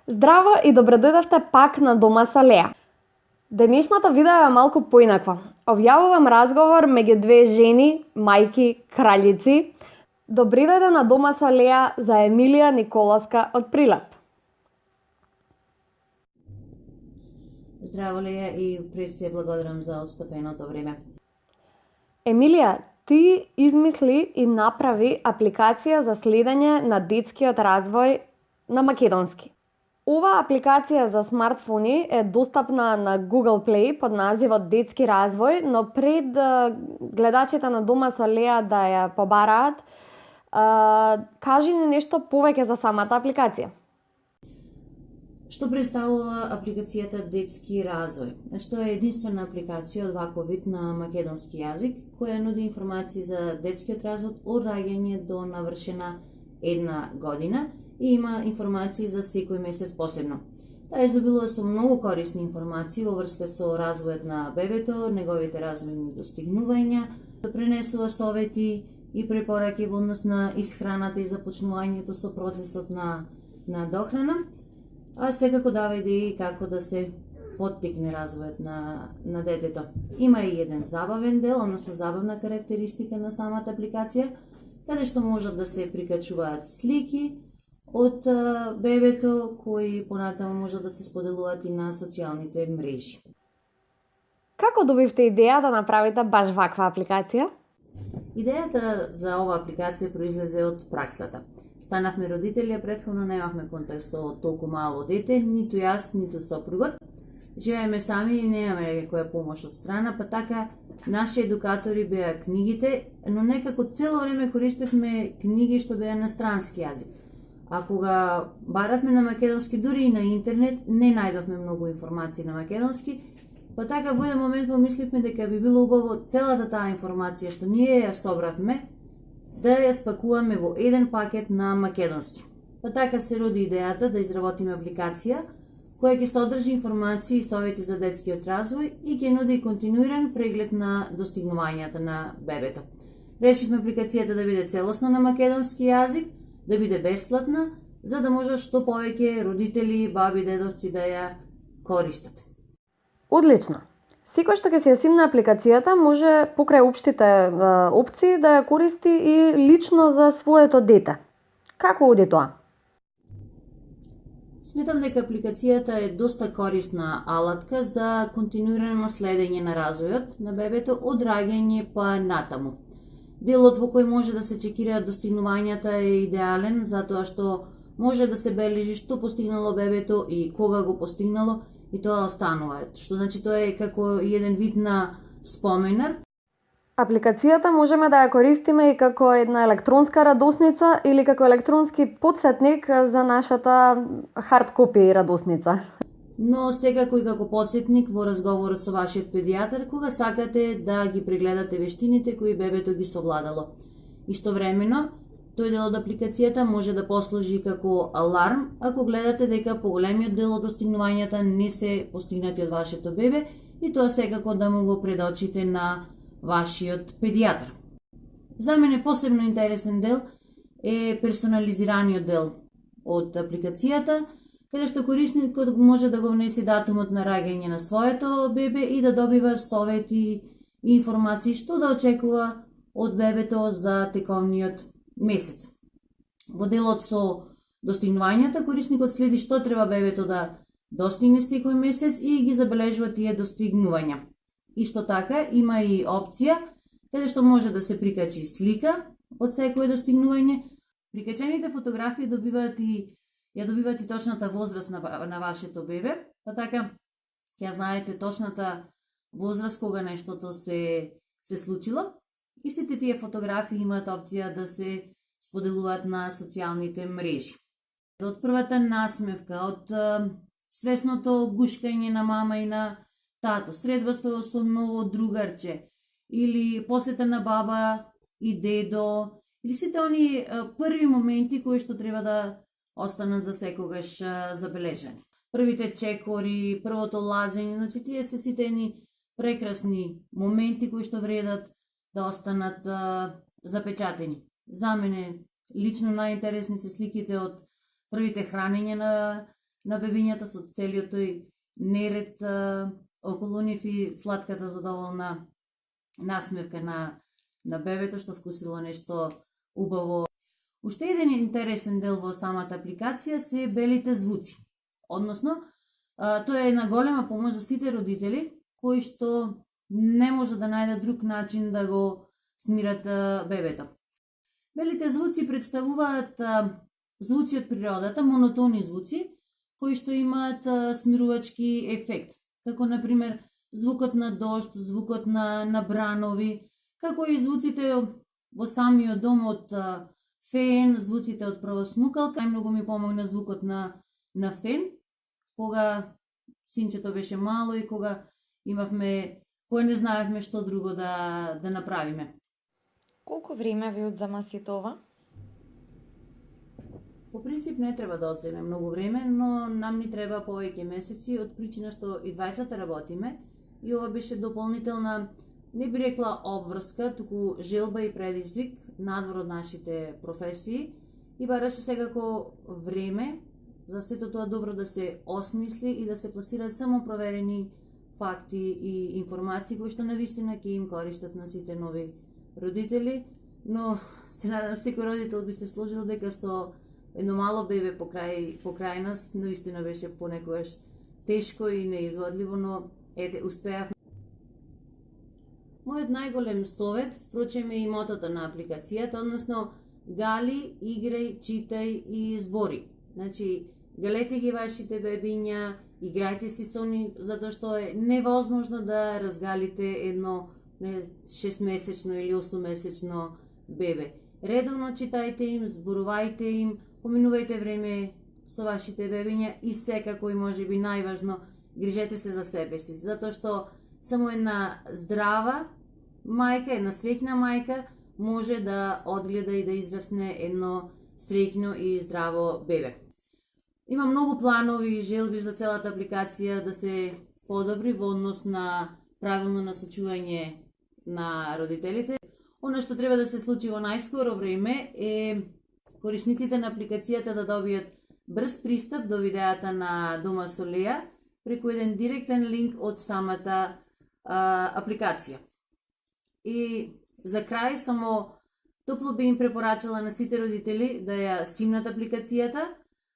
Здраво и добре дојдовте пак на Дома со Леа. Денешното видео е малку поинакво. Објавувам разговор меѓу две жени, мајки, краљици. Добри дојде на Дома со Леа за Емилија Николовска од Прилеп. Здраво Леја и пред се благодарам за отстапеното време. Емилија, ти измисли и направи апликација за следење на детскиот развој на македонски. Оваа апликација за смартфони е достапна на Google Play под називот Детски развој, но пред гледачите на Дома со Леа да ја побараат, кажи ни нешто повеќе за самата апликација. Што представува апликацијата Детски развој? Што е единствена апликација од ваков вид на македонски јазик, која нуди информации за детскиот развој од раѓање до навршена 1 година и има информации за секој месец посебно. Таа изобилува со многу корисни информации во врска со развојот на бебето, неговите развојни достигнувања, пренесува совети и препораки во однос на исхраната и започнувањето со процесот на дохрана, а секако дава идеи како да се поттикне развојот на детето. Има и еден забавен дел, односно забавна карактеристика на самата апликација, каде што можат да се прикачуваат слики од бебето, кои понатаму можат да се споделуваат и на социјалните мрежи. Како добивте идеја да направите баш ваква апликација? Идејата за оваа апликација произлезе од праксата. Станавме родители, а претходно немавме контакт со толку мало дете, ниту јас, ниту сопругот. Живееме сами и немаме некоја помош од страна, па така наши едукатори беа книгите, но некако цело време користевме книги што беа на странски јазик. А кога баравме на македонски, дури и на интернет, не најдовме многу информации на македонски, па така во еден момент помисливме дека би било убаво целата таа информација што ние ја собравме, да ја спакуваме во еден пакет на македонски. Па така се роди идејата да изработиме апликација која ќе содржи информации и совети за детскиот развој и ќе нуди континуиран преглед на достигнувањата на бебето. Решивме апликацијата да биде целосно на македонски јазик, да биде бесплатна, за да можат што повеќе родители, баби, дедовци да ја користат. Одлично. Секој што ќе се ја симне апликацијата може покрај општите опции да ја користи и лично за своето дете. Како оди тоа? Сметам дека апликацијата е доста корисна алатка за континуирано следење на развојот на бебето од раѓање па натаму. Делот во кој може да се чекираат достигнувањата е идеален, затоа што може да се бележи што постигнало бебето и кога го постигнало, и тоа останува. Што значи тоа е како еден вид на споменар. Апликацијата можеме да ја користиме и како една електронска радосница или како електронски потсетник за нашата хард копи радосница. Но секако и како потсетник во разговорот со вашиот педијатар кога сакате да ги прегледате вештините кои бебето ги совладало. Истовремено, тој дел од апликацијата може да послужи како аларм ако гледате дека поголемиот дел од достигнувањата не се постигнати од вашето бебе и тоа секако да му го предочите на вашиот педијатар. За мене посебно интересен дел е персонализираниот дел од апликацијата, каде што корисникот може да го внесе датумот на раѓање на своето бебе и да добива совети и информации што да очекува од бебето за тековниот месец. Во делот со достигнувањата, корисникот следи што треба бебето да достигне секој месец и ги забележува тие достигнувања. Исто така има и опција каде што може да се прикачи слика од секое достигнување. Прикачените фотографии добиваат и точната возраст на вашето бебе, па така ќе знаете точната возраст кога нештото се случило. И сите тие фотографии имаат опција да се споделуваат на социјалните мрежи. Од првата насмевка, од свесното гушкање на мама и на тато, средба со ново другарче, или посета на баба и дедо, или сите они први моменти кои што треба да останат за секогаш забележани. Првите чекори, првото лазење, значи тие се сите едни прекрасни моменти кои што вредат да останат запечатени. За мене лично најинтересни се сликите од првите хранења на бебињата со целиот тој неред околу нив и сладката задоволна насмевка на бебето што вкусило нешто убаво. Уште еден интересен дел во самата апликација се белите звуци. Односно, тоа е една голема помош за сите родители кои што не може да најдат друг начин да го смират бебето. Белите звуци представуваат звуци од природата, монотони звуци, кои што имаат смирувачки ефект, како например звукот на дожд, звукот на бранови, како и звуците во самиот дом од фен, звуците од правосмукалка. Најмногу ми помогна звукот на фен, кога синчето беше мало и кога не знаевме што друго да направиме. Колку време ви одзема сите ова? По принцип не треба да одземе многу време, но нам ни треба повеќе месеци од причина што и двајцата работиме и ова беше дополнителна, не би рекла обврска, туку желба и предизвик надвор од нашите професии и бараше секако време за сето тоа добро да се осмисли и да се пласираат само проверени факти и информации кои што навистина ќе им користат на сите нови родители, но се надам секој родител би се сложил дека со едно мало бебе покрај нас навистина беше понекогаш тешко и неизводливо, но ете, успеавме. Мојот најголем совет, впрочем, е и мотото на апликацијата, односно гали, играј, читај и збори. Значи, галете ги вашите бебиња, играјте си со нив, затоа што е невозможно да разгалите едно 6-месечно или 8-месечно бебе. Редовно читајте им, зборувајте им, поминувајте време со вашите бебиња и секако и можеби најважно, грижете се за себе си, затоа што само една здрава мајка, една среќна мајка може да одгледа и да израсне едно среќно и здраво бебе. Има многу планови и желби за целата апликација да се подобри во однос на правилно насочување на родителите. Оно што треба да се случи во најскоро време е корисниците на апликацијата да добијат брз пристап до видеата на Дома со Леа преку еден директен линк од самата апликација. И за крај само топло би им препорачала на сите родители да ја симнат апликацијата,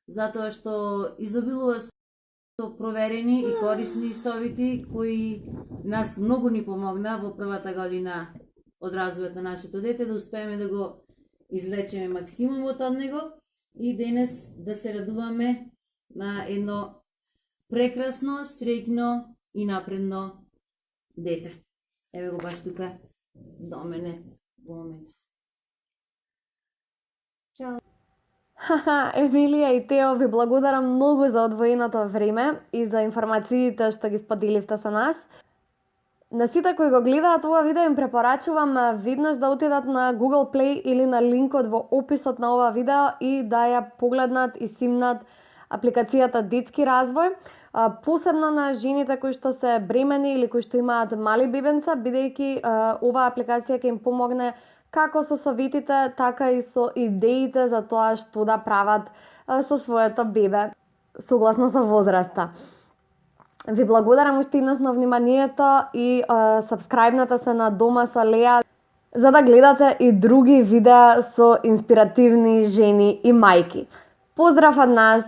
затоа што изобилува со проверени и корисни совети кои нас многу ни помогна во првата година од развојот на нашето дете да успееме да го излечеме максимумот од него и денес да се радуваме на едно прекрасно, среќно и напредно дете. Еве го баш тука до мене во момента. Чао! Емилија и Тео, ви благодарам многу за одвоеното време и за информациите што ги споделивте со нас. На сите кои го гледаат ова видео им препорачувам веднаш да отидат на Google Play или на линкот во описот на ова видео и да ја погледнат и симнат апликацијата Детски развој. Посебно на жените кои што се бремени или кои што имаат мали бебенца, бидејќи оваа апликација ќе им помогне како со советите, така и со идеите за тоа што да прават со своето бебе, согласно со возраста. Ви благодарам уште еднаш на вниманието и сабскрајбнете се на Дома со Леа за да гледате и други видеа со инспиративни жени и мајки. Поздрав од нас!